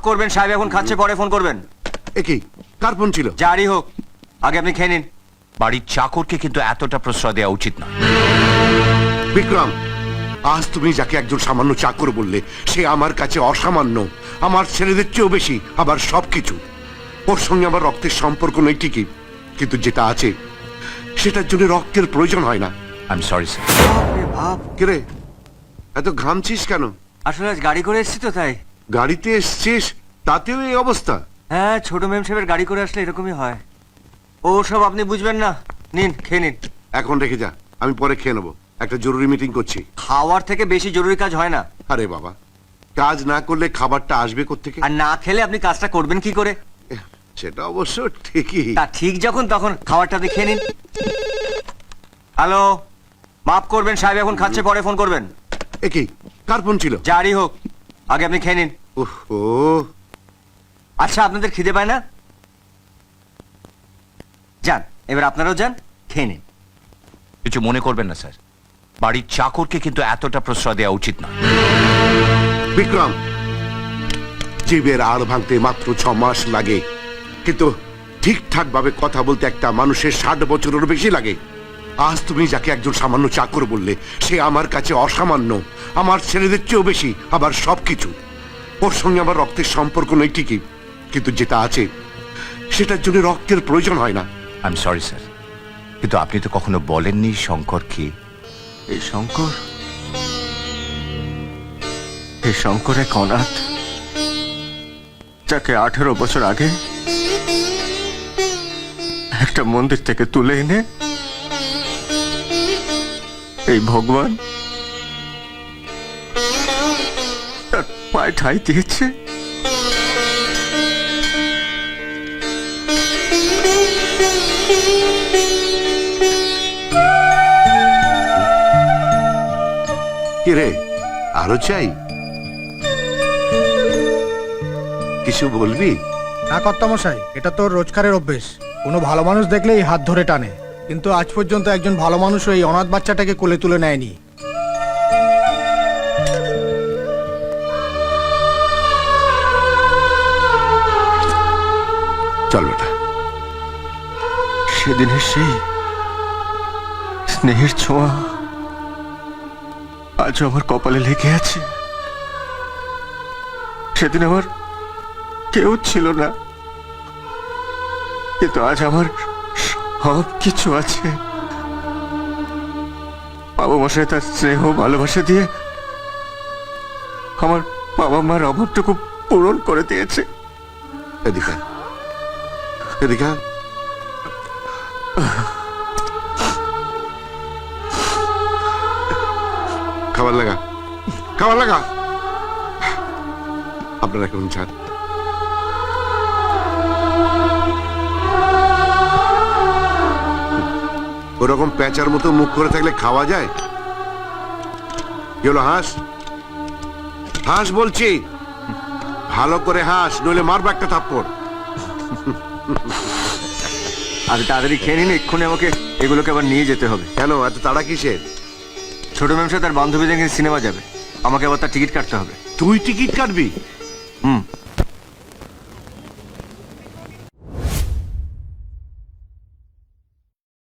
করবেন সাহেব, এখন খাচ্ছে, পরে ফোন করবেন। একই কার ফোন ছিল? যারই হোক, আগে আপনি খেয়ে নিন। বাড়ির চাকরকে কিন্তু এতটা প্রশ্রয় দেওয়া উচিত না। বিক্রম, আজ তুমি যাকে একজন সামান্য চাকর বললে, সে আমার কাছে অসামান্য, আমার ছেলেদের চেয়েও বেশি, আবার সবকিছু। ওর সঙ্গে আমার রক্তের সম্পর্ক নেই ঠিকই, কিন্তু যেটা আছে সেটার জন্য রক্তের প্রয়োজন হয় না। I am sorry sir. কিরে, এত ঘামছিস কেন? আসলে আজ গাড়ি করে এসেছি তো তাই। গাড়িতে এসছিস, তাতেও এই অবস্থা? হ্যাঁ, ছোট মেম সাহেবের গাড়ি করে আসলে এরকমই হয়। ও সব আপনি বুঝবেন না, নিন খেয়ে নিন। এখন রেখে যা, আমি পরে খেয়ে নেবো, একটা জরুরি মিটিং করছি। খাওয়ার থেকে বেশি জরুরি কাজ হয় না। আরে বাবা, কাজ না করলে খাবারটা আসবে কোত্থেকে? আর না খেলে আপনি কাজটা করবেন কি করে? সেটা অবশ্য ঠিকই। তা ঠিক যখন তখন খাবারটা আপনি খেয়ে নিন। হ্যালো, মাফ করবেন সাহেব, এখন খাচ্ছে, পরে ফোন করবেন। একই কার ফোন ছিল? যারই হোক, আগে আপনি খেয়ে নিন। ওহো, আচ্ছা, আপনাদের খিদে পায় না? যান, এবার আপনারাও যান, খেয়ে নিন। কিছু মনে করবেন না স্যার, বাড়ির চাকরকে কিন্তু এতটা প্রশ্রয় দেওয়া উচিত না। বিক্রম, জীবের আড় ভাঙতে মাত্র 6 মাস লাগে, কিন্তু ঠিকঠাক ভাবে কথা বলতে একটা মানুষের 60 বছরেরও বেশি লাগে। আজ তুমি যাকে একজন সামান্য চাকর বললে, সে আমার কাছে অসামান্য, আমার ছেলেদের চেয়েও বেশি, আবার সবকিছু। ওর সঙ্গে আমার রক্তের সম্পর্ক নেই ঠিকই, কিন্তু যেটা আছে সেটার জন্য রক্তের প্রয়োজন হয় না। আই এম সরি স্যার, কিন্তু আপনি তো কখনো বলেননি শঙ্কর কি। এই শঙ্কর, এই শঙ্কর এক অনাথ, যাকে 18 বছর আগে একটা মন্দির থেকে তুলে এনে এই ভগবান তার পায়ে ঠাঁই দিয়েছে। কিরে, আরো চাই? কিছু বলবি? না কর্তামশাই, এটা তোর রোজকারের অভ্যেস। কোনো ভালো মানুষ দেখলেই হাত ধরে টানে, কিন্তু আজ পর্যন্ত একজন ভালো মানুষ এই অনাথ বাচ্চাটাকে কোলে তুলে নেয়নি। চল বেটা। সেদিনের সেই স্নেহের ছোঁয়া আজও আমার কপালে লেগে আছে। সেদিন আমার কেউ ছিল না, কিন্তু আজ আমার সব কিছু আছে। বাবা মশাই তার স্নেহ ভালোবাসা দিয়ে আমার বাবা মার অভাবটুকু পূরণ করে দিয়েছে। এদিকে এদিকে, খাবার লাগা, খাবার লাগা। আপনারা কেমন চান? ওরকম প্যাঁচার মতো মুখ করে থাকলে খাওয়া যায়? কি হলো, হাঁস? হাঁস বলছি, ভালো করে হাঁস, নইলে মারবো একটা থাপ্পড়। আর তাড়াতাড়ি খেয়ে নিন, এক্ষুনি আমাকে এগুলোকে আবার নিয়ে যেতে হবে। কেন এত তাড়া কিসের? ছোট মেমসা তার বান্ধবীদের নিয়ে সিনেমা যাবে, আমাকে আবার তার টিকিট কাটতে হবে। তুই টিকিট কাটবি? হুম।